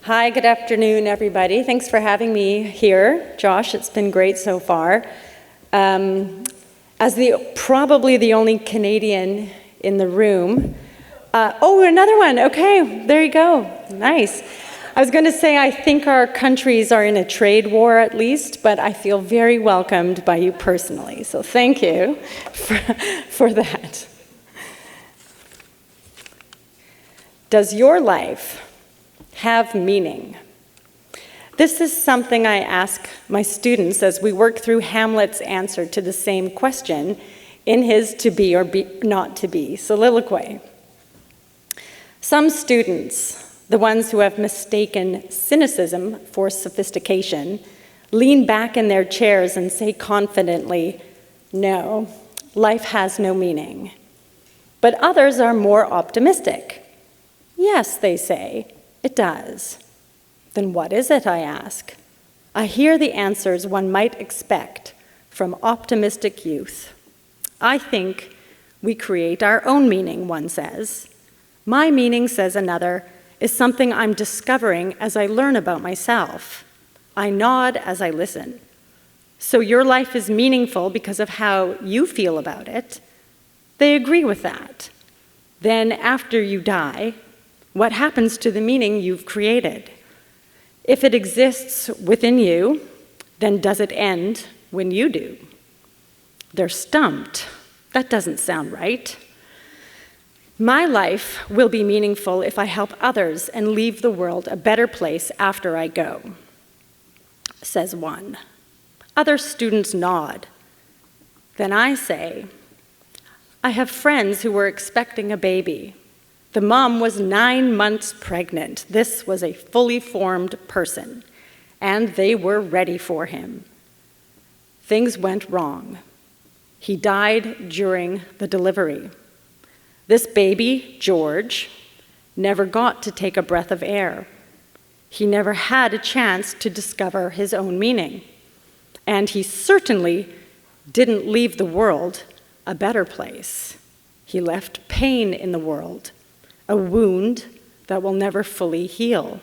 Hi, good afternoon, everybody. Thanks for having me here. Josh, it's been great so far. As probably the only Canadian in the room. Another one. Okay, there you go. Nice. I was going to say I think our countries are in a trade war at least, but I feel very welcomed by you personally. So thank you for that. Does your life have meaning? This is something I ask my students as we work through Hamlet's answer to the same question in his to be or be not to be soliloquy. Some students, the ones who have mistaken cynicism for sophistication, lean back in their chairs and say confidently, "No, life has no meaning." But others are more optimistic. "Yes," they say, "it does." Then what is it, I ask? I hear the answers one might expect from optimistic youth. "I think we create our own meaning," one says. "My meaning," says another, "is something I'm discovering as I learn about myself." I nod as I listen. "So your life is meaningful because of how you feel about it?" They agree with that. Then after you die, what happens to the meaning you've created? If it exists within you, then does it end when you do? They're stumped. That doesn't sound right. "My life will be meaningful if I help others and leave the world a better place after I go," says one. Other students nod. Then I say, "I have friends who were expecting a baby. The mom was 9 months pregnant. This was a fully formed person, and they were ready for him. Things went wrong. He died during the delivery. This baby, George, never got to take a breath of air. He never had a chance to discover his own meaning. And he certainly didn't leave the world a better place. He left pain in the world, a wound that will never fully heal.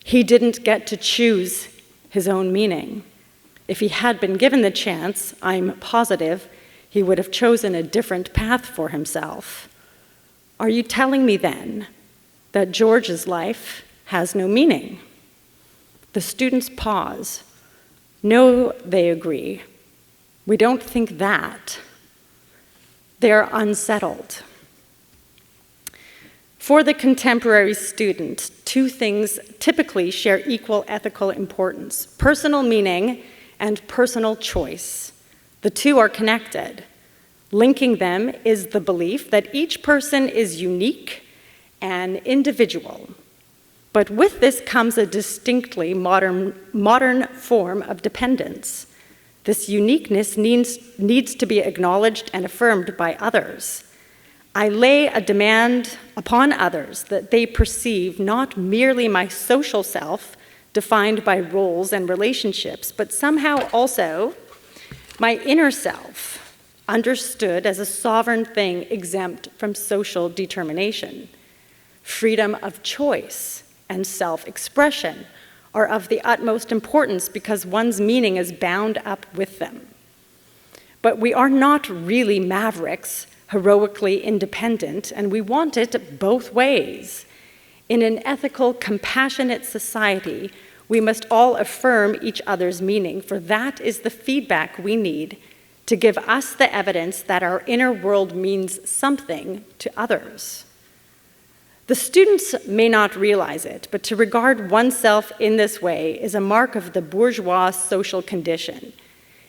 He didn't get to choose his own meaning. If he had been given the chance, I'm positive he would have chosen a different path for himself. Are you telling me then that George's life has no meaning?" The students pause. "No," they agree. "We don't think that." They are unsettled. For the contemporary student, two things typically share equal ethical importance: personal meaning and personal choice. The two are connected. Linking them is the belief that each person is unique and individual. But with this comes a distinctly modern form of dependence. This uniqueness needs to be acknowledged and affirmed by others. I lay a demand upon others that they perceive not merely my social self, defined by roles and relationships, but somehow also my inner self, understood as a sovereign thing exempt from social determination. Freedom of choice and self-expression are of the utmost importance because one's meaning is bound up with them. But we are not really mavericks, heroically independent, and we want it both ways. In an ethical, compassionate society, we must all affirm each other's meaning, for that is the feedback we need to give us the evidence that our inner world means something to others. The students may not realize it, but to regard oneself in this way is a mark of the bourgeois social condition,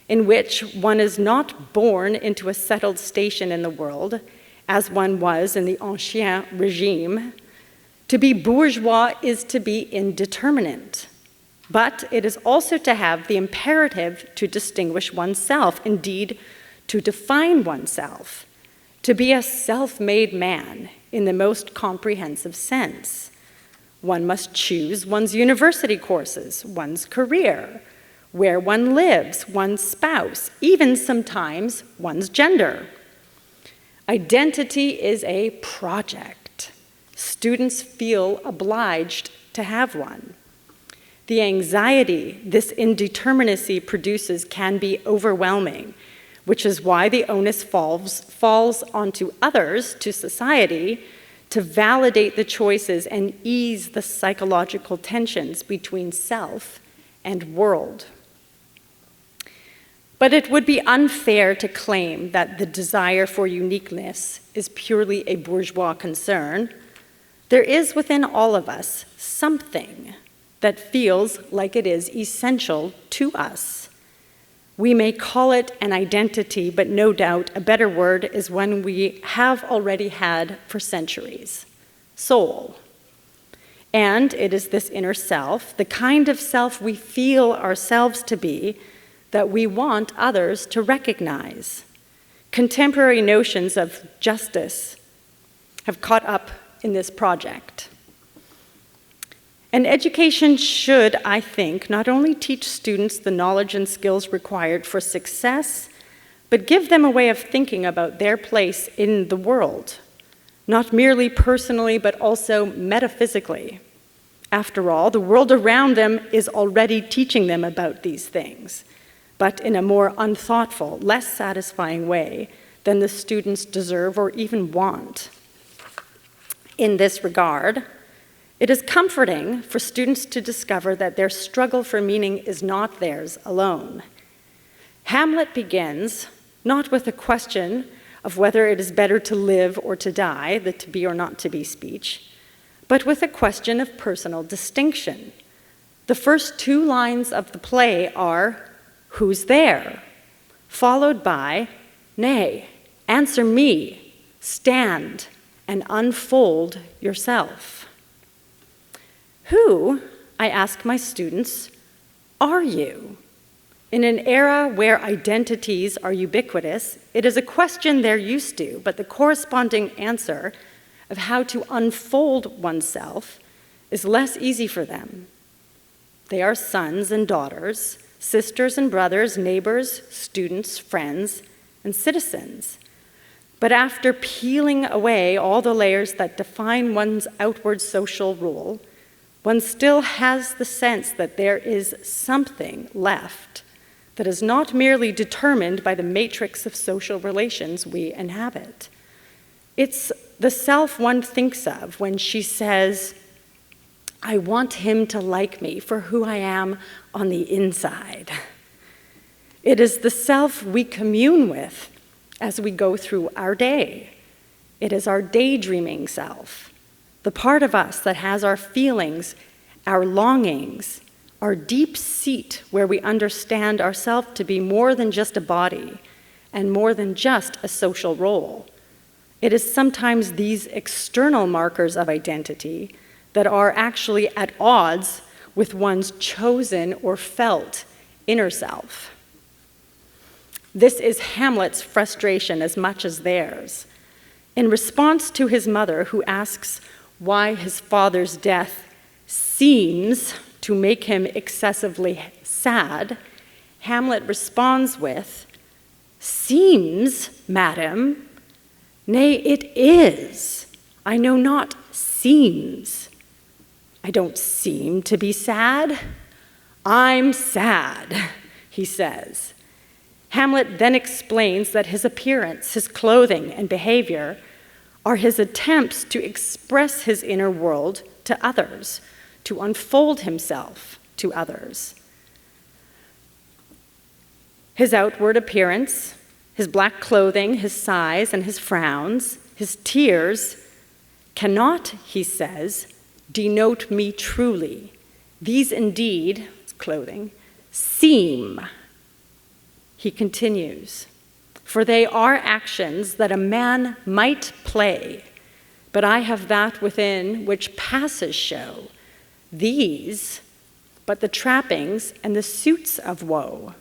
in which one is not born into a settled station in the world, as one was in the Ancien Regime. To be bourgeois is to be indeterminate, but it is also to have the imperative to distinguish oneself, indeed, to define oneself, to be a self-made man in the most comprehensive sense. One must choose one's university courses, one's career, where one lives, one's spouse, even sometimes one's gender. Identity is a project. Students feel obliged to have one. The anxiety this indeterminacy produces can be overwhelming, which is why the onus falls onto others, to society, to validate the choices and ease the psychological tensions between self and world. But it would be unfair to claim that the desire for uniqueness is purely a bourgeois concern. There is within all of us something that feels like it is essential to us. We may call it an identity, but no doubt a better word is one we have already had for centuries: soul. And it is this inner self, the kind of self we feel ourselves to be, that we want others to recognize. Contemporary notions of justice have caught up in this project. And education should, I think, not only teach students the knowledge and skills required for success, but give them a way of thinking about their place in the world, not merely personally, but also metaphysically. After all, the world around them is already teaching them about these things, but in a more unthoughtful, less satisfying way than the students deserve or even want. In this regard, it is comforting for students to discover that their struggle for meaning is not theirs alone. Hamlet begins not with a question of whether it is better to live or to die, the to be or not to be speech, but with a question of personal distinction. The first two lines of the play are, "Who's there?" followed by, "Nay, answer me, stand and unfold yourself." Who, I ask my students, are you? In an era where identities are ubiquitous, it is a question they're used to, but the corresponding answer of how to unfold oneself is less easy for them. They are sons and daughters, sisters and brothers, neighbors, students, friends, and citizens. But after peeling away all the layers that define one's outward social role, one still has the sense that there is something left that is not merely determined by the matrix of social relations we inhabit. It's the self one thinks of when she says, "I want him to like me for who I am on the inside." It is the self we commune with as we go through our day. It is our daydreaming self, the part of us that has our feelings, our longings, our deep seat where we understand ourselves to be more than just a body and more than just a social role. It is sometimes these external markers of identity that are actually at odds with one's chosen or felt inner self. This is Hamlet's frustration as much as theirs. In response to his mother, who asks why his father's death seems to make him excessively sad, Hamlet responds with, "Seems, madam? Nay, it is. I know not seems. I don't seem to be sad. I'm sad," he says. Hamlet then explains that his appearance, his clothing, and behavior are his attempts to express his inner world to others, to unfold himself to others. His outward appearance, his black clothing, his sighs and his frowns, his tears, cannot, he says, denote me truly. These indeed, clothing, seem, he continues, for they are actions that a man might play, but I have that within which passes show. These, but the trappings and the suits of woe.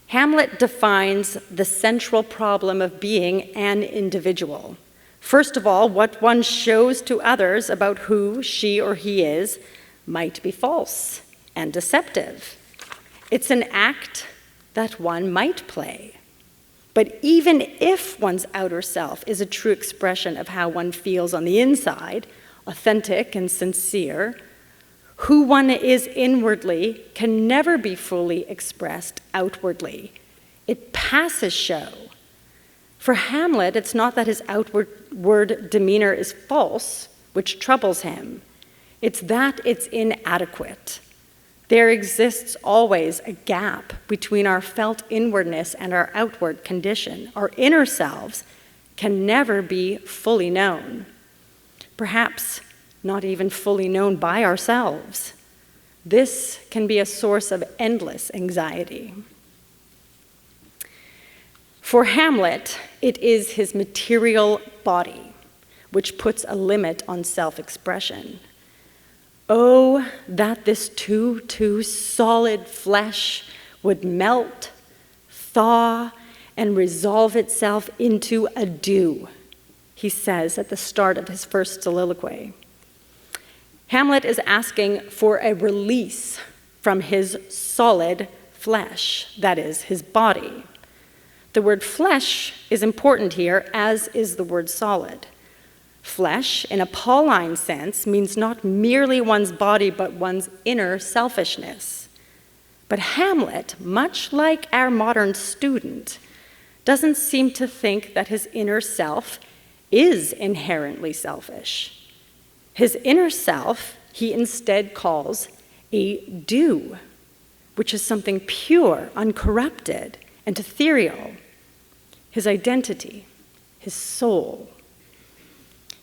Hamlet defines the central problem of being an individual. First of all, what one shows to others about who she or he is might be false and deceptive. It's an act that one might play. But even if one's outer self is a true expression of how one feels on the inside, authentic and sincere, who one is inwardly can never be fully expressed outwardly. It passes show. For Hamlet, it's not that his outward demeanor is false, which troubles him. It's that it's inadequate. There exists always a gap between our felt inwardness and our outward condition. Our inner selves can never be fully known. Perhaps not even fully known by ourselves. This can be a source of endless anxiety. For Hamlet, it is his material body which puts a limit on self-expression. Oh, that this too solid flesh would melt, thaw, and resolve itself into a dew, he says at the start of his first soliloquy. Hamlet is asking for a release from his solid flesh, that is, his body. The word flesh is important here, as is the word solid. Flesh, in a Pauline sense, means not merely one's body, but one's inner selfishness. But Hamlet, much like our modern student, doesn't seem to think that his inner self is inherently selfish. His inner self he instead calls a dew, which is something pure, uncorrupted, and ethereal. His identity, his soul.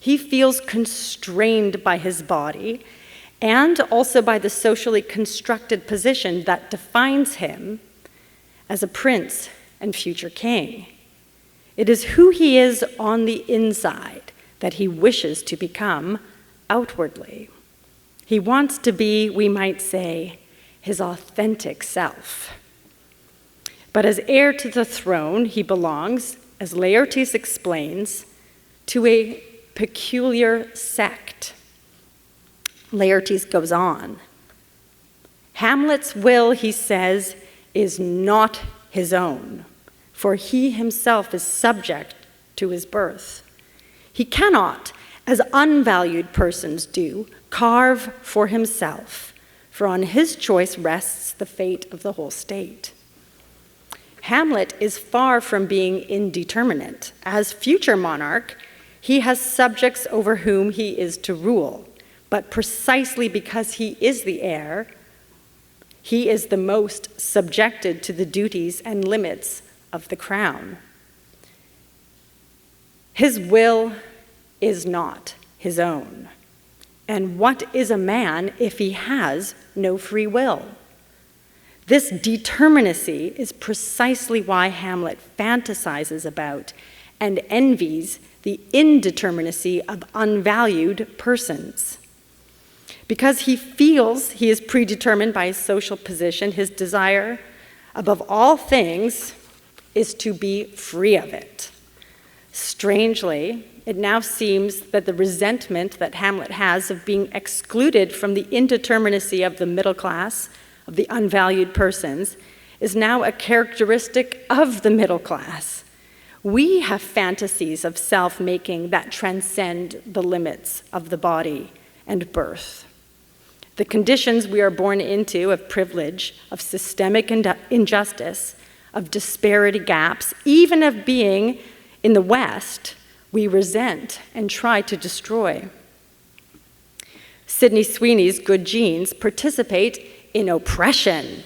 He feels constrained by his body and also by the socially constructed position that defines him as a prince and future king. It is who he is on the inside that he wishes to become outwardly. He wants to be, we might say, his authentic self. But as heir to the throne, he belongs, as Laertes explains, to a peculiar sect. Laertes goes on. Hamlet's will, he says, is not his own, for he himself is subject to his birth. He cannot, as unvalued persons do, carve for himself, for on his choice rests the fate of the whole state. Hamlet is far from being indeterminate. As future monarch, he has subjects over whom he is to rule, but precisely because he is the heir, he is the most subjected to the duties and limits of the crown. His will is not his own. And what is a man if he has no free will? This determinacy is precisely why Hamlet fantasizes about and envies the indeterminacy of unvalued persons. Because he feels he is predetermined by his social position, his desire, above all things, is to be free of it. Strangely, it now seems that the resentment that Hamlet has of being excluded from the indeterminacy of the middle class, of the unvalued persons, is now a characteristic of the middle class. We have fantasies of self-making that transcend the limits of the body and birth. The conditions we are born into of privilege, of systemic injustice, of disparity gaps, even of being in the West, we resent and try to destroy. Sydney Sweeney's good genes participate in oppression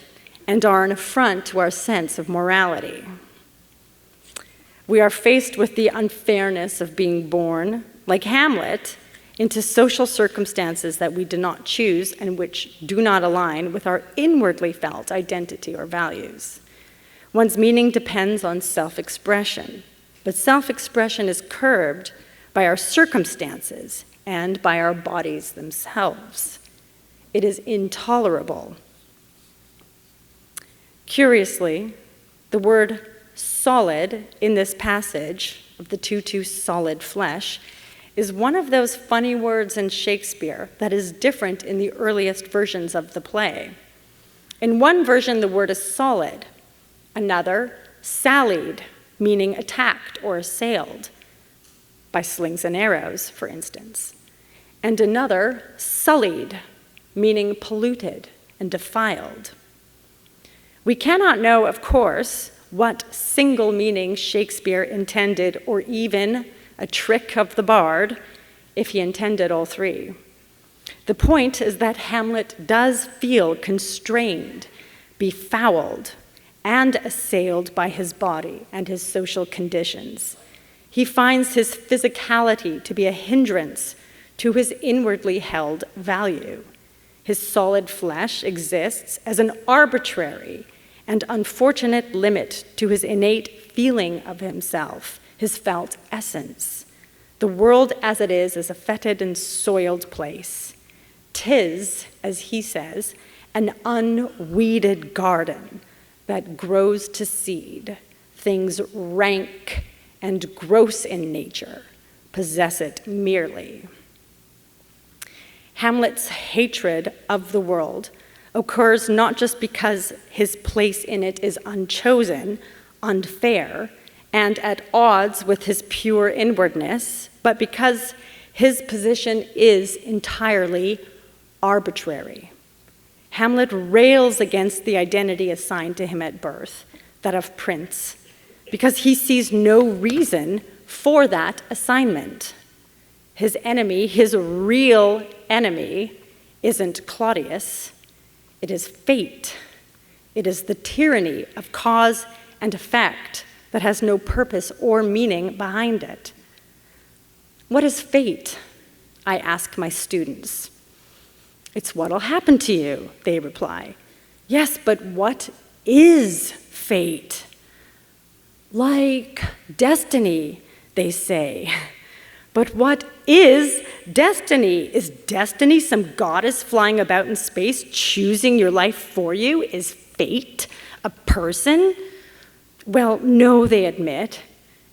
and are an affront to our sense of morality. We are faced with the unfairness of being born, like Hamlet, into social circumstances that we do not choose and which do not align with our inwardly felt identity or values. One's meaning depends on self-expression, but self-expression is curbed by our circumstances and by our bodies themselves. It is intolerable. Curiously, the word solid in this passage of the too solid flesh is one of those funny words in Shakespeare that is different in the earliest versions of the play. In one version, the word is solid. Another, sallied. meaning attacked or assailed by slings and arrows, for instance, and another sullied, meaning polluted and defiled. We cannot know, of course, what single meaning Shakespeare intended, or even a trick of the bard if he intended all three. The point is that Hamlet does feel constrained, befouled, and assailed by his body and his social conditions. He finds his physicality to be a hindrance to his inwardly held value. His solid flesh exists as an arbitrary and unfortunate limit to his innate feeling of himself, his felt essence. The world as it is a fetid and soiled place. 'Tis, as he says, an unweeded garden that grows to seed. Things rank and gross in nature possess it merely. Hamlet's hatred of the world occurs not just because his place in it is unchosen, unfair, and at odds with his pure inwardness, but because his position is entirely arbitrary. Hamlet rails against the identity assigned to him at birth, that of prince, because he sees no reason for that assignment. His enemy, his real enemy, isn't Claudius. It is fate. It is the tyranny of cause and effect that has no purpose or meaning behind it. What is fate? I ask my students. It's what'll happen to you, they reply. Yes, but what is fate? Like destiny, they say. But what is destiny? Is destiny some goddess flying about in space choosing your life for you? Is fate a person? Well, no, they admit.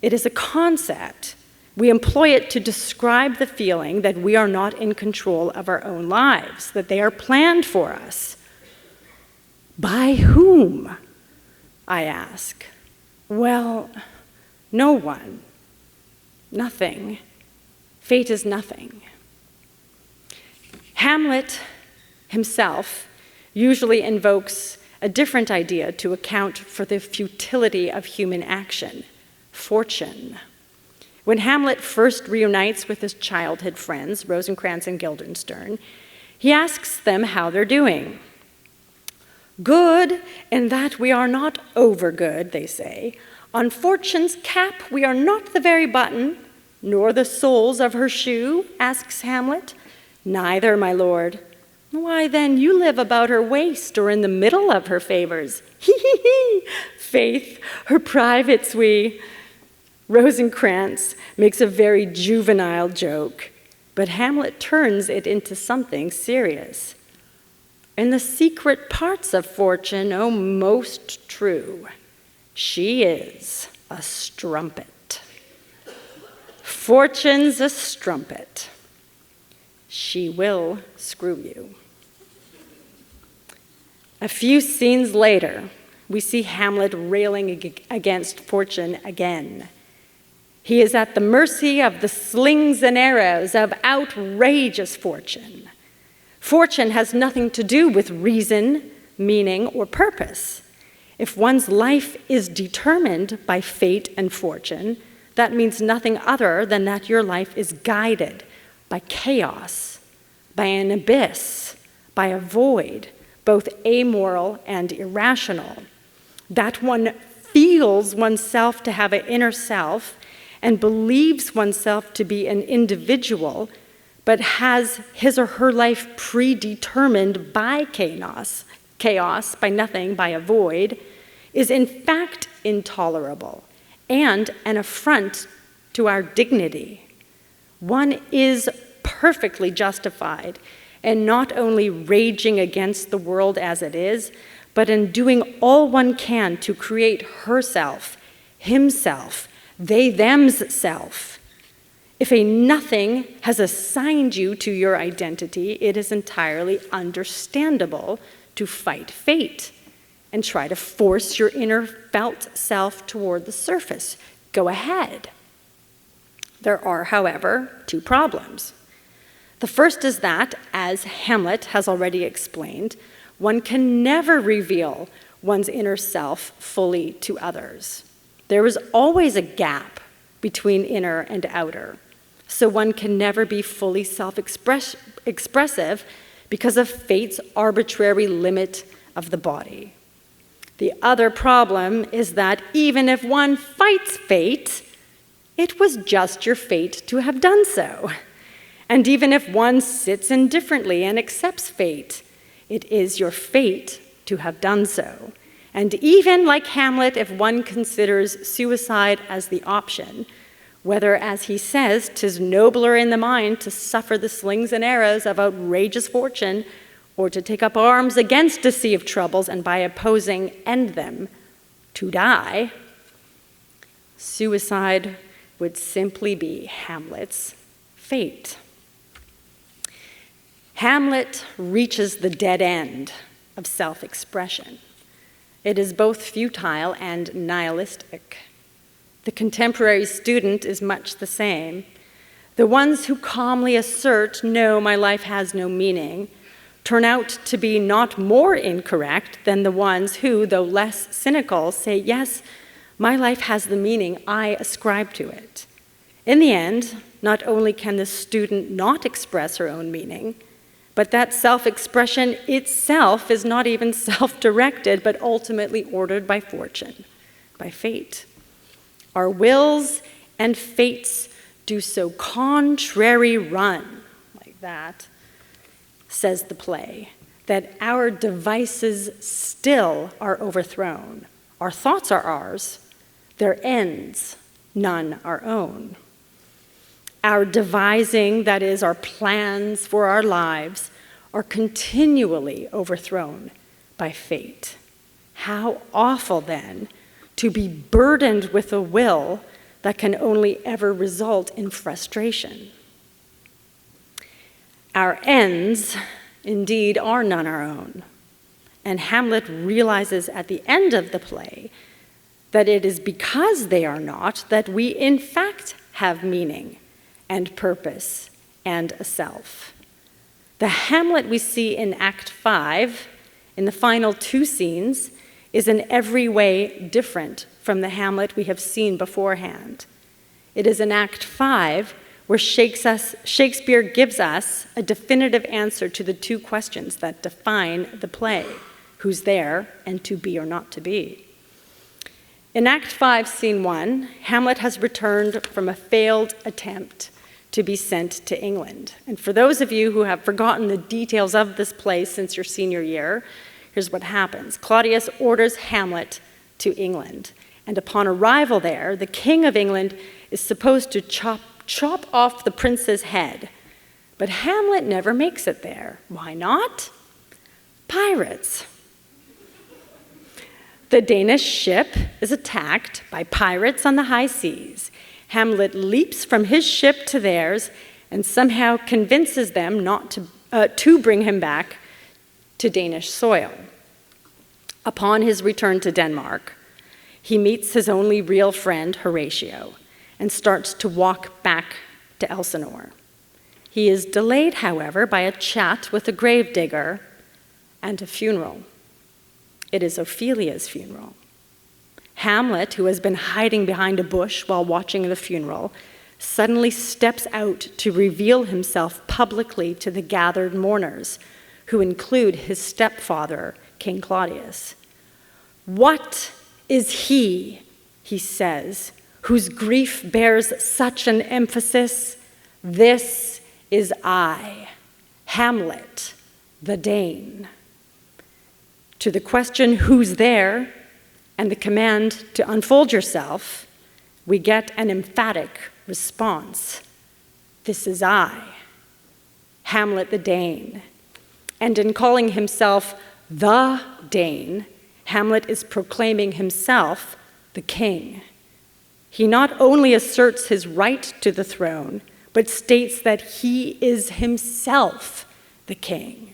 It is a concept. We employ it to describe the feeling that we are not in control of our own lives, that they are planned for us. By whom? I ask. Well, no one. Nothing. Fate is nothing. Hamlet himself usually invokes a different idea to account for the futility of human action: fortune. When Hamlet first reunites with his childhood friends, Rosencrantz and Guildenstern, he asks them how they're doing. Good in that we are not over good, they say. On fortune's cap we are not the very button, nor the soles of her shoe, asks Hamlet. Neither, my lord. Why, then, you live about her waist or in the middle of her favors. Hee hee hee! Faith, her privates we. Rosencrantz makes a very juvenile joke, but Hamlet turns it into something serious. In the secret parts of fortune, oh, most true, she is a strumpet. Fortune's a strumpet. She will screw you. A few scenes later, we see Hamlet railing against fortune again. He is at the mercy of the slings and arrows of outrageous fortune. Fortune has nothing to do with reason, meaning, or purpose. If one's life is determined by fate and fortune, that means nothing other than that your life is guided by chaos, by an abyss, by a void, both amoral and irrational. That one feels oneself to have an inner self and believes oneself to be an individual, but has his or her life predetermined by chaos, by nothing, by a void, is in fact intolerable and an affront to our dignity. One is perfectly justified in not only raging against the world as it is, but in doing all one can to create herself, himself, they, them's self. If a nothing has assigned you to your identity, it is entirely understandable to fight fate and try to force your inner felt self toward the surface. Go ahead. There are, however, two problems. The first is that, as Hamlet has already explained, one can never reveal one's inner self fully to others. There is always a gap between inner and outer, so one can never be fully self-expressive because of fate's arbitrary limit of the body. The other problem is that even if one fights fate, it was just your fate to have done so. And even if one sits indifferently and accepts fate, it is your fate to have done so. And even like Hamlet, if one considers suicide as the option, whether, as he says, 'tis nobler in the mind to suffer the slings and arrows of outrageous fortune, or to take up arms against a sea of troubles and by opposing end them, to die, suicide would simply be Hamlet's fate. Hamlet reaches the dead end of self-expression. It is both futile and nihilistic. The contemporary student is much the same. The ones who calmly assert, "No, my life has no meaning," turn out to be not more incorrect than the ones who, though less cynical, say, "Yes, my life has the meaning I ascribe to it." In the end, not only can the student not express her own meaning, but that self-expression itself is not even self-directed, but ultimately ordered by fortune, by fate. Our wills and fates do so contrary run, like that, says the play, that our devices still are overthrown. Our thoughts are ours, their ends, none our own. Our devising, that is, our plans for our lives, are continually overthrown by fate. How awful, then, to be burdened with a will that can only ever result in frustration. Our ends, indeed, are none our own. And Hamlet realizes at the end of the play that it is because they are not that we, in fact, have meaning and purpose and a self. The Hamlet we see in Act 5, in the final two scenes, is in every way different from the Hamlet we have seen beforehand. It is in Act 5 where Shakespeare gives us a definitive answer to the two questions that define the play: who's there and to be or not to be. In Act 5, Scene 1, Hamlet has returned from a failed attempt to be sent to England. And for those of you who have forgotten the details of this play since your senior year, here's what happens. Claudius orders Hamlet to England, and upon arrival there, the King of England is supposed to chop off the prince's head. But Hamlet never makes it there. Why not? Pirates. The Danish ship is attacked by pirates on the high seas. Hamlet leaps from his ship to theirs and somehow convinces them not to bring him back to Danish soil. Upon his return to Denmark, he meets his only real friend, Horatio, and starts to walk back to Elsinore. He is delayed, however, by a chat with a gravedigger and a funeral. It is Ophelia's funeral. Hamlet, who has been hiding behind a bush while watching the funeral, suddenly steps out to reveal himself publicly to the gathered mourners, who include his stepfather, King Claudius. "What is he," he says, "whose grief bears such an emphasis? This is I, Hamlet, the Dane." To the question, "Who's there?" and the command to unfold yourself, we get an emphatic response. This is I, Hamlet the Dane. And in calling himself the Dane, Hamlet is proclaiming himself the king. He not only asserts his right to the throne, but states that he is himself the king.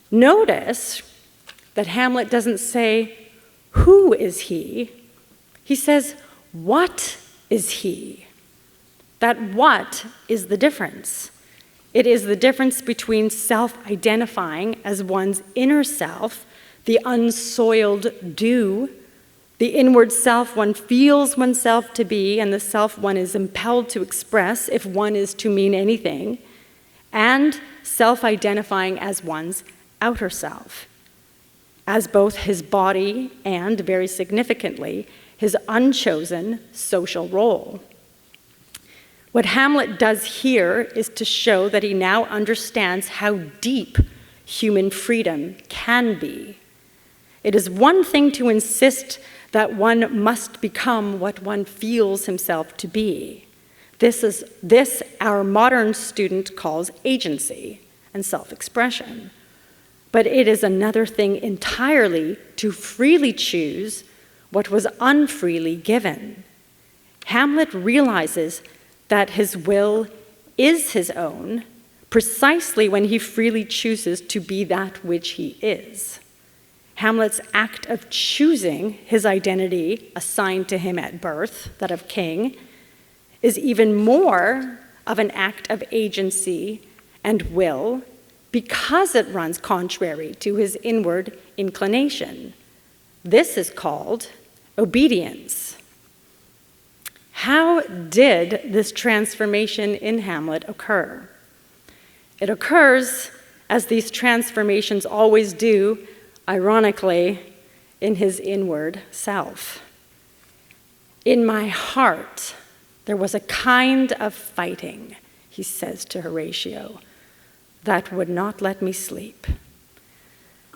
Notice that Hamlet doesn't say, "Who is he?" He says, "What is he?" That what is the difference. It is the difference between self-identifying as one's inner self, the unsoiled do, the inward self one feels oneself to be, and the self one is impelled to express if one is to mean anything, and self-identifying as one's outer self, as both his body and, very significantly, his unchosen social role. What Hamlet does here is to show that he now understands how deep human freedom can be. It is one thing to insist that one must become what one feels himself to be. This our modern student calls agency and self-expression. But it is another thing entirely to freely choose what was unfreely given. Hamlet realizes that his will is his own precisely when he freely chooses to be that which he is. Hamlet's act of choosing his identity assigned to him at birth, that of king, is even more of an act of agency and will because it runs contrary to his inward inclination. This is called obedience. How did this transformation in Hamlet occur? It occurs, as these transformations always do, ironically, in his inward self. In my heart, there was a kind of fighting, he says to Horatio, that would not let me sleep.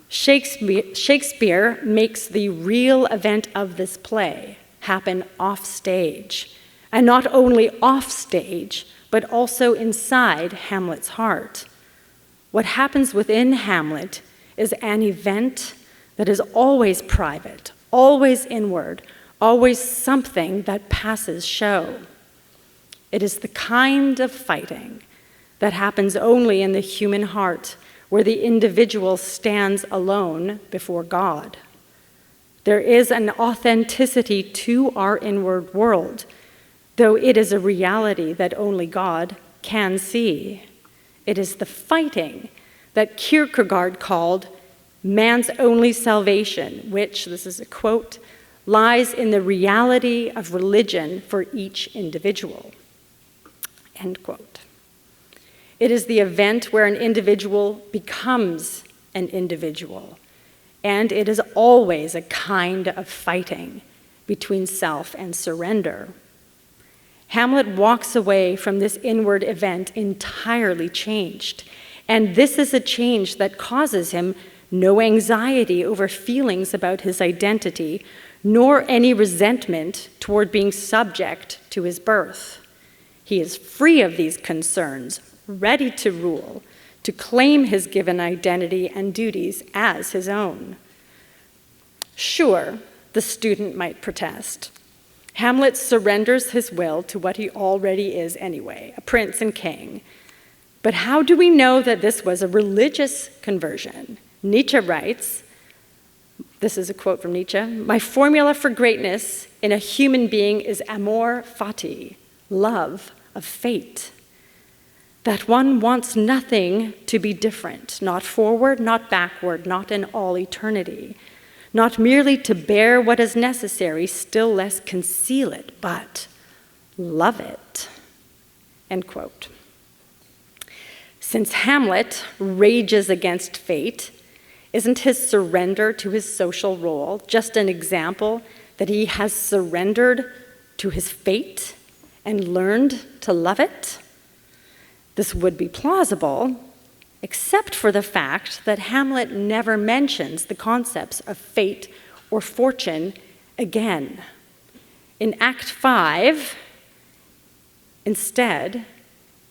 Shakespeare makes the real event of this play happen off stage, and not only off stage, but also inside Hamlet's heart. What happens within Hamlet is an event that is always private, always inward, always something that passes show. It is the kind of fighting that happens only in the human heart, where the individual stands alone before God. There is an authenticity to our inward world, though it is a reality that only God can see. It is the fighting that Kierkegaard called man's only salvation, which, this is a quote, lies in the reality of religion for each individual. End quote. It is the event where an individual becomes an individual, and it is always a kind of fighting between self and surrender. Hamlet walks away from this inward event entirely changed, and this is a change that causes him no anxiety over feelings about his identity, nor any resentment toward being subject to his birth. He is free of these concerns, ready to rule, to claim his given identity and duties as his own. Sure, the student might protest. Hamlet surrenders his will to what he already is anyway, a prince and king. But how do we know that this was a religious conversion? Nietzsche writes, this is a quote from Nietzsche, "My formula for greatness in a human being is amor fati, love of fate. That one wants nothing to be different, not forward, not backward, not in all eternity, not merely to bear what is necessary, still less conceal it, but love it." End quote. Since Hamlet rages against fate, isn't his surrender to his social role just an example that he has surrendered to his fate and learned to love it? This would be plausible, except for the fact that Hamlet never mentions the concepts of fate or fortune again. In Act 5, instead,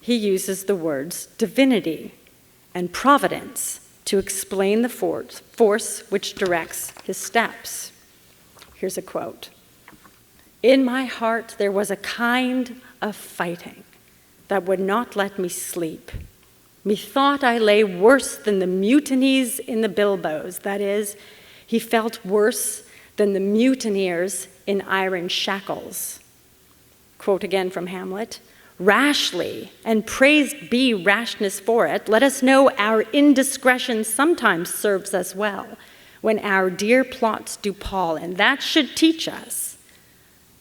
he uses the words divinity and providence to explain the force which directs his steps. Here's a quote. "In my heart there was a kind of fighting that would not let me sleep. Methought I lay worse than the mutinies in the bilboes. That is, he felt worse than the mutineers in iron shackles. Quote again from Hamlet, rashly, and praised be rashness for it, let us know our indiscretion sometimes serves us well, when our dear plots do pall, and that should teach us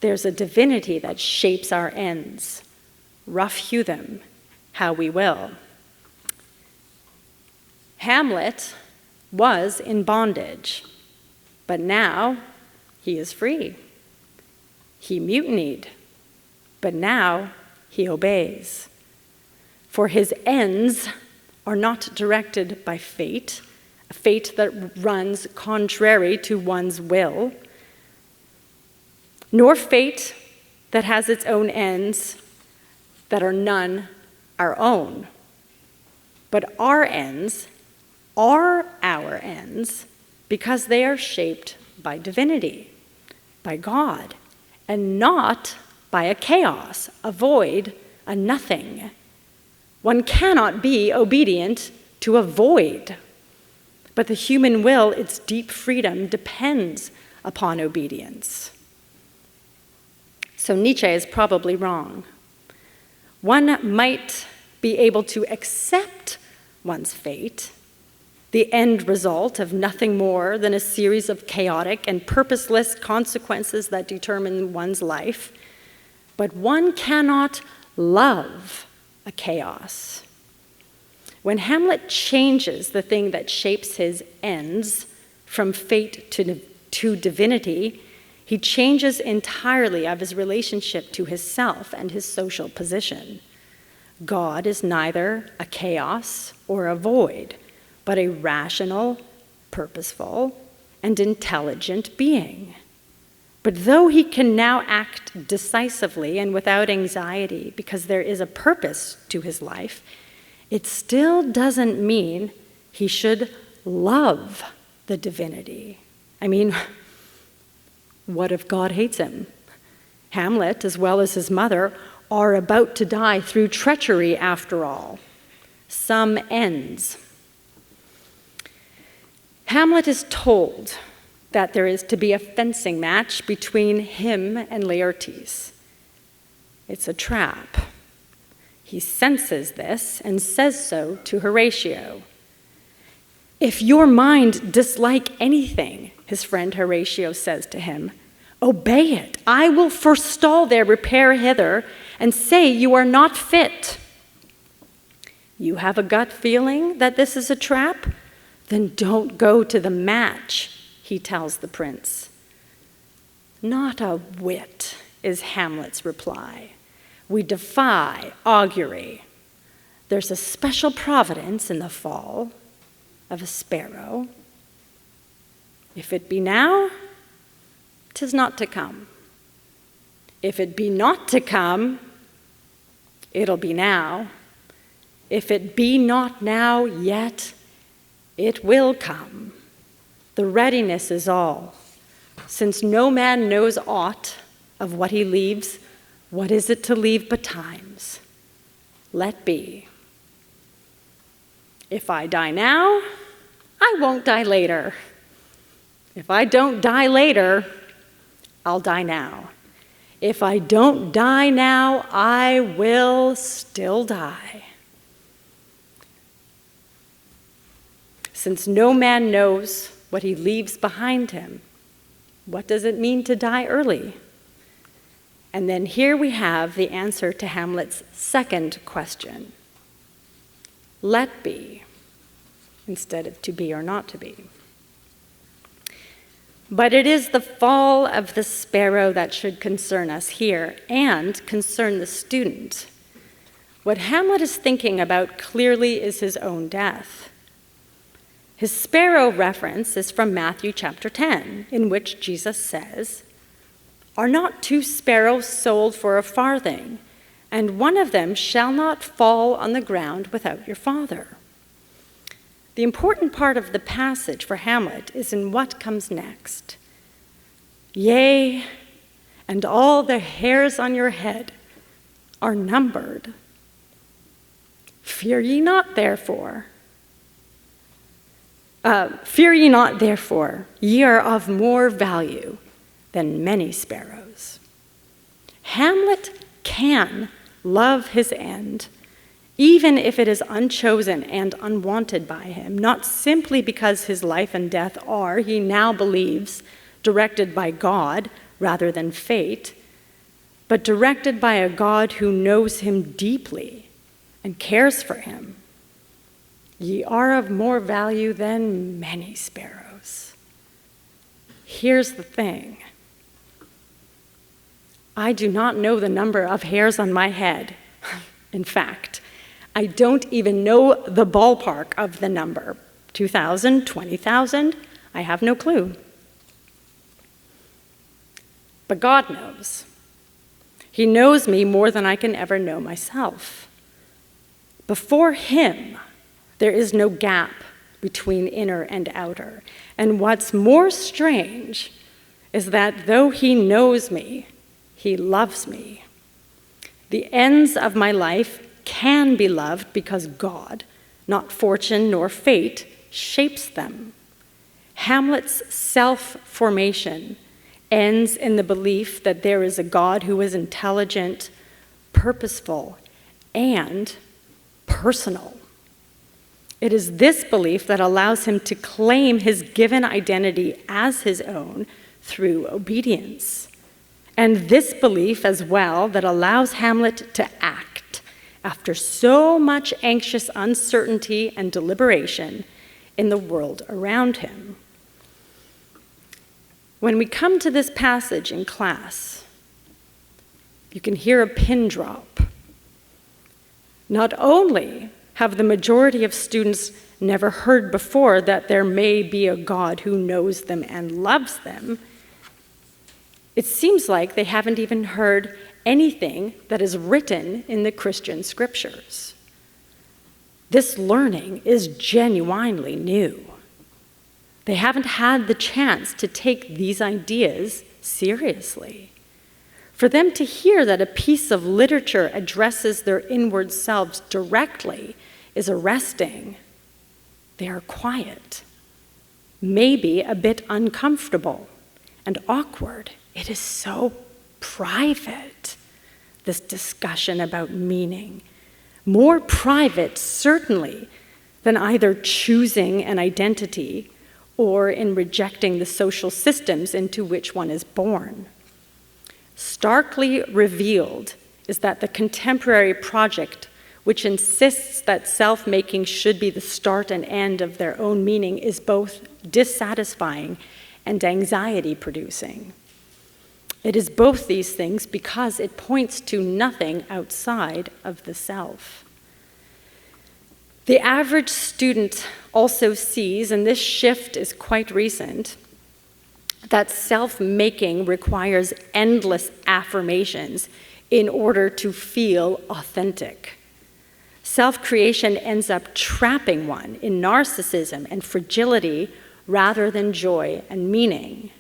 there's a divinity that shapes our ends. Rough hew them how we will. Hamlet was in bondage, but now he is free. He mutinied, but now he obeys. For his ends are not directed by fate, a fate that runs contrary to one's will, nor fate that has its own ends that are none our own. But our ends are our ends because they are shaped by divinity, by God, and not by a chaos, a void, a nothing. One cannot be obedient to a void. But the human will, its deep freedom, depends upon obedience. So Nietzsche is probably wrong. One might be able to accept one's fate, the end result of nothing more than a series of chaotic and purposeless consequences that determine one's life, but one cannot love a chaos. When Hamlet changes the thing that shapes his ends from fate to divinity, he changes entirely of his relationship to his self and his social position. God is neither a chaos or a void, but a rational, purposeful, and intelligent being. But though he can now act decisively and without anxiety because there is a purpose to his life, it still doesn't mean he should love the divinity. I mean, what if God hates him? Hamlet, as well as his mother, are about to die through treachery after all. Some ends. Hamlet is told that there is to be a fencing match between him and Laertes. It's a trap. He senses this and says so to Horatio. If your mind dislike anything, his friend Horatio says to him, obey it. I will forestall their repair hither and say you are not fit. You have a gut feeling that this is a trap? Then don't go to the match, he tells the prince. Not a whit, is Hamlet's reply. We defy augury. There's a special providence in the fall of a sparrow. If it be now, 'tis not to come. If it be not to come, it'll be now. If it be not now yet, it will come. The readiness is all. Since no man knows aught of what he leaves, what is it to leave but times? Let be. If I die now, I won't die later. If I don't die later, I'll die now. If I don't die now, I will still die. Since no man knows what he leaves behind him, what does it mean to die early? And then here we have the answer to Hamlet's second question. Let be, instead of to be or not to be. But it is the fall of the sparrow that should concern us here and concern the student. What Hamlet is thinking about clearly is his own death. His sparrow reference is from Matthew chapter 10, in which Jesus says, "Are not 2 sparrows sold for a farthing, and one of them shall not fall on the ground without your Father?" The important part of the passage for Hamlet is in what comes next. Yea, and all the hairs on your head are numbered. Fear ye not, therefore. Fear ye not, therefore, ye are of more value than many sparrows. Hamlet can love his end, even if it is unchosen and unwanted by him, not simply because his life and death are, he now believes, directed by God rather than fate, but directed by a God who knows him deeply and cares for him. Ye are of more value than many sparrows. Here's the thing. I do not know the number of hairs on my head. In fact, I don't even know the ballpark of the number. 2,000, 20,000, I have no clue. But God knows. He knows me more than I can ever know myself. Before him, there is no gap between inner and outer. And what's more strange is that though he knows me, he loves me. The ends of my life can be loved because God, not fortune nor fate, shapes them. Hamlet's self-formation ends in the belief that there is a God who is intelligent, purposeful, and personal. It is this belief that allows him to claim his given identity as his own through obedience. And this belief as well that allows Hamlet to act after so much anxious uncertainty and deliberation in the world around him. When we come to this passage in class, you can hear a pin drop. Not only have the majority of students never heard before that there may be a God who knows them and loves them, it seems like they haven't even heard anything that is written in the Christian scriptures. This learning is genuinely new. They haven't had the chance to take these ideas seriously. For them to hear that a piece of literature addresses their inward selves directly is arresting. They are quiet, maybe a bit uncomfortable and awkward. It is so private, this discussion about meaning. More private, certainly, than either choosing an identity or in rejecting the social systems into which one is born. Starkly revealed is that the contemporary project, which insists that self-making should be the start and end of their own meaning, is both dissatisfying and anxiety-producing. It is both these things because it points to nothing outside of the self. The average student also sees, and this shift is quite recent, that self-making requires endless affirmations in order to feel authentic. Self-creation ends up trapping one in narcissism and fragility rather than joy and meaning.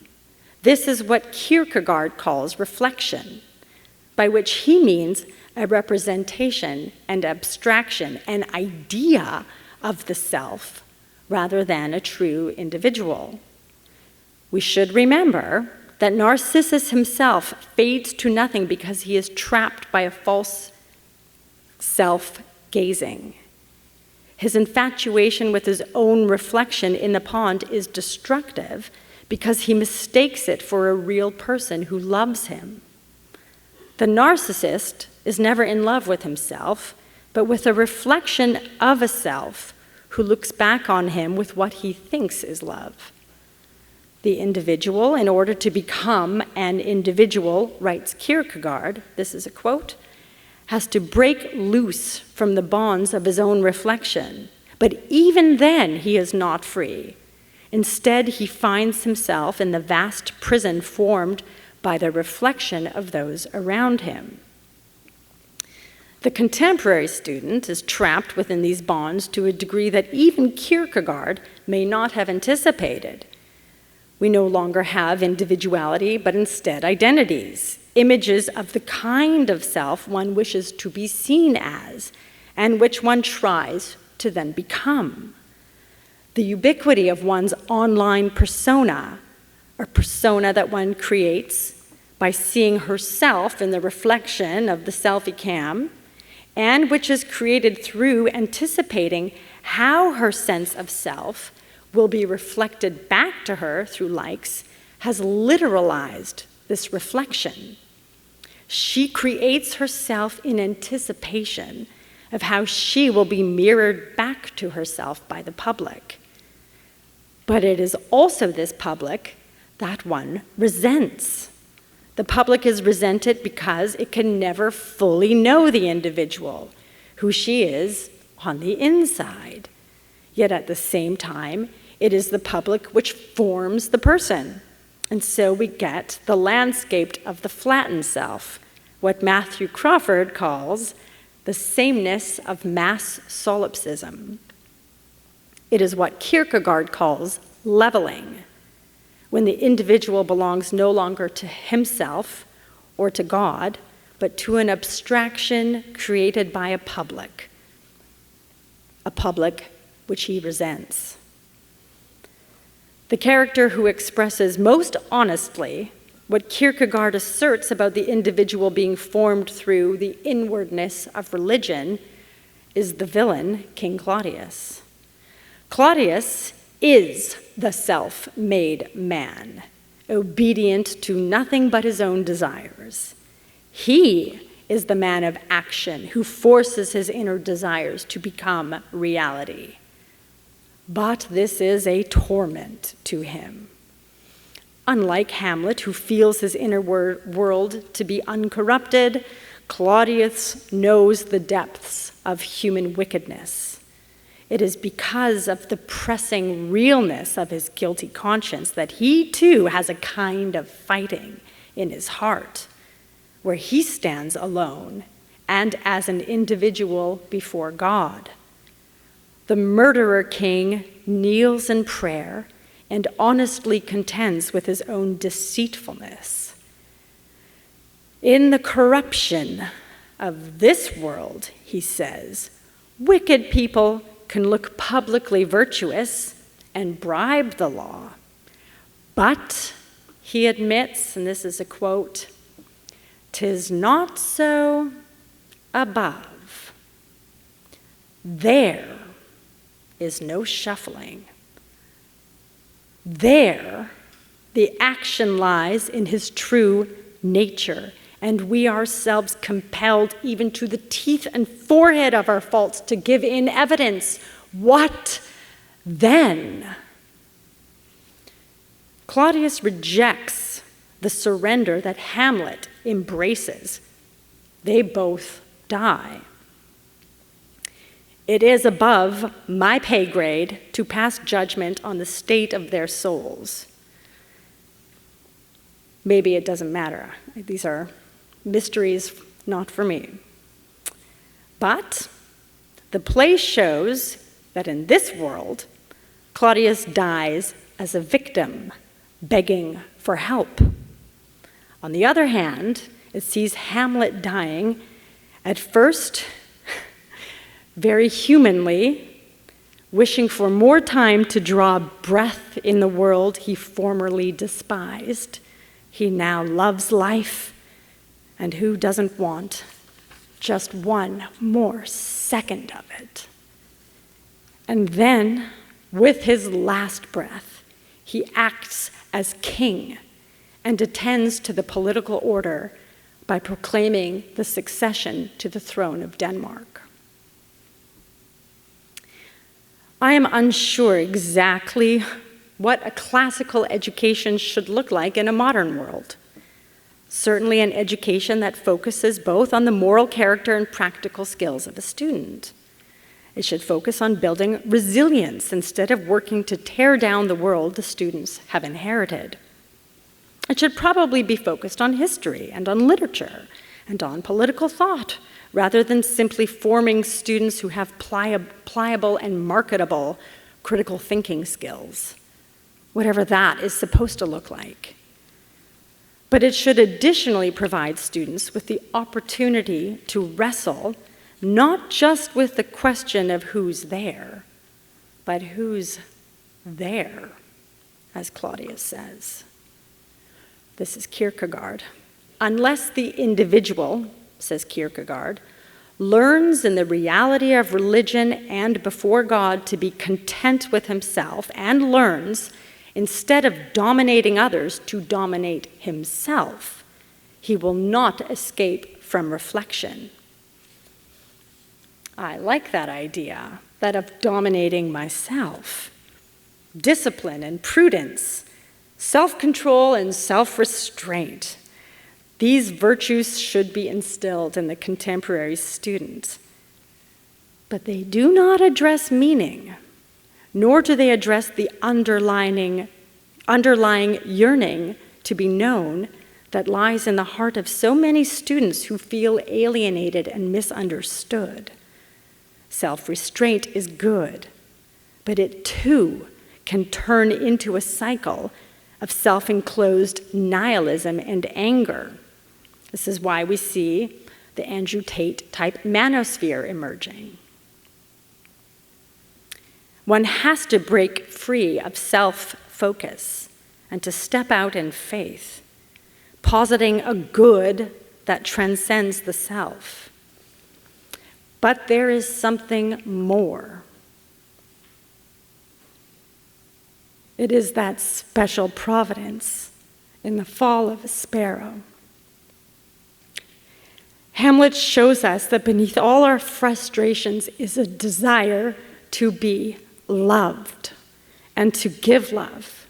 This is what Kierkegaard calls reflection, by which he means a representation and abstraction, an idea of the self, rather than a true individual. We should remember that Narcissus himself fades to nothing because he is trapped by a false self-gazing. His infatuation with his own reflection in the pond is destructive because he mistakes it for a real person who loves him. The narcissist is never in love with himself, but with a reflection of a self who looks back on him with what he thinks is love. The individual, in order to become an individual, writes Kierkegaard, this is a quote, has to break loose from the bonds of his own reflection. But even then, he is not free. Instead, he finds himself in the vast prison formed by the reflection of those around him. The contemporary student is trapped within these bonds to a degree that even Kierkegaard may not have anticipated. We no longer have individuality, but instead identities, images of the kind of self one wishes to be seen as and which one tries to then become. The ubiquity of one's online persona, a persona that one creates by seeing herself in the reflection of the selfie cam, and which is created through anticipating how her sense of self will be reflected back to her through likes, has literalized this reflection. She creates herself in anticipation of how she will be mirrored back to herself by the public. But it is also this public that one resents. The public is resented because it can never fully know the individual, who she is on the inside. Yet at the same time, it is the public which forms the person. And so we get the landscape of the flattened self, what Matthew Crawford calls the sameness of mass solipsism. It is what Kierkegaard calls leveling, when the individual belongs no longer to himself or to God, but to an abstraction created by a public which he resents. The character who expresses most honestly what Kierkegaard asserts about the individual being formed through the inwardness of religion is the villain, King Claudius. Claudius is the self-made man, obedient to nothing but his own desires. He is the man of action who forces his inner desires to become reality. But this is a torment to him. Unlike Hamlet, who feels his inner world to be uncorrupted, Claudius knows the depths of human wickedness. It is because of the pressing realness of his guilty conscience that he too has a kind of fighting in his heart, where he stands alone and as an individual before God. The murderer king kneels in prayer and honestly contends with his own deceitfulness. In the corruption of this world, he says, wicked people can look publicly virtuous and bribe the law. But, he admits, and this is a quote, "'Tis not so above. There is no shuffling. There, the action lies in his true nature, and we ourselves compelled even to the teeth and forehead of our faults to give in evidence. What then?" Claudius rejects the surrender that Hamlet embraces. They both die. It is above my pay grade to pass judgment on the state of their souls. Maybe it doesn't matter. These are mysteries not for me. But the play shows that in this world, Claudius dies as a victim, begging for help. On the other hand, it sees Hamlet dying, at first very humanly, wishing for more time to draw breath in the world he formerly despised. He now loves life, and who doesn't want just one more second of it? And then, with his last breath, he acts as king and attends to the political order by proclaiming the succession to the throne of Denmark. I am unsure exactly what a classical education should look like in a modern world. Certainly an education that focuses both on the moral character and practical skills of a student. It should focus on building resilience instead of working to tear down the world the students have inherited. It should probably be focused on history and on literature and on political thought, rather than simply forming students who have pliable and marketable critical thinking skills, whatever that is supposed to look like. But it should additionally provide students with the opportunity to wrestle not just with the question of who's there, but who's there, as Claudius says. This is Kierkegaard. Unless the individual, says Kierkegaard, learns in the reality of religion and before God to be content with himself, and learns, instead of dominating others, to dominate himself, he will not escape from reflection. I like that idea, that of dominating myself. Discipline and prudence, self-control and self-restraint. These virtues should be instilled in the contemporary student. But they do not address meaning, nor do they address the underlying yearning to be known that lies in the heart of so many students who feel alienated and misunderstood. Self-restraint is good, but it too can turn into a cycle of self-enclosed nihilism and anger. This is why we see the Andrew Tate-type manosphere emerging. One has to break free of self-focus and to step out in faith, positing a good that transcends the self. But there is something more. It is that special providence in the fall of a sparrow. Hamlet shows us that beneath all our frustrations is a desire to be loved and to give love.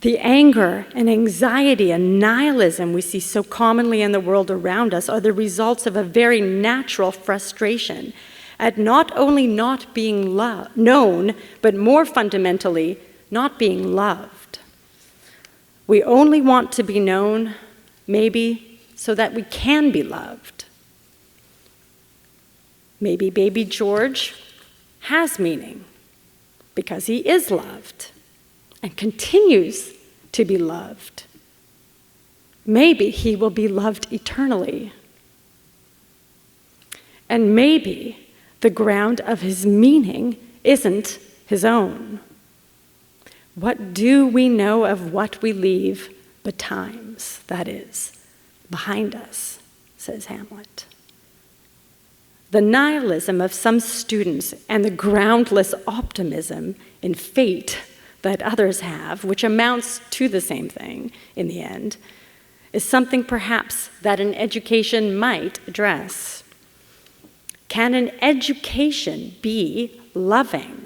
The anger and anxiety and nihilism we see so commonly in the world around us are the results of a very natural frustration at not only not being known, but more fundamentally, not being loved. We only want to be known, maybe, so that we can be loved. Maybe baby George has meaning because he is loved and continues to be loved. Maybe he will be loved eternally. And maybe the ground of his meaning isn't his own. What do we know of what we leave betimes, that is, behind us, says Hamlet. The nihilism of some students and the groundless optimism in fate that others have, which amounts to the same thing in the end, is something perhaps that an education might address. Can an education be loving?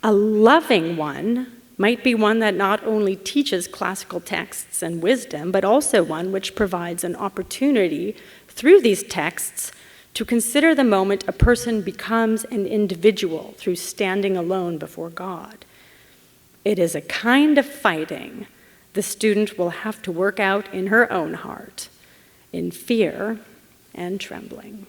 A loving one might be one that not only teaches classical texts and wisdom, but also one which provides an opportunity through these texts to consider the moment a person becomes an individual through standing alone before God. It is a kind of fighting the student will have to work out in her own heart, in fear and trembling.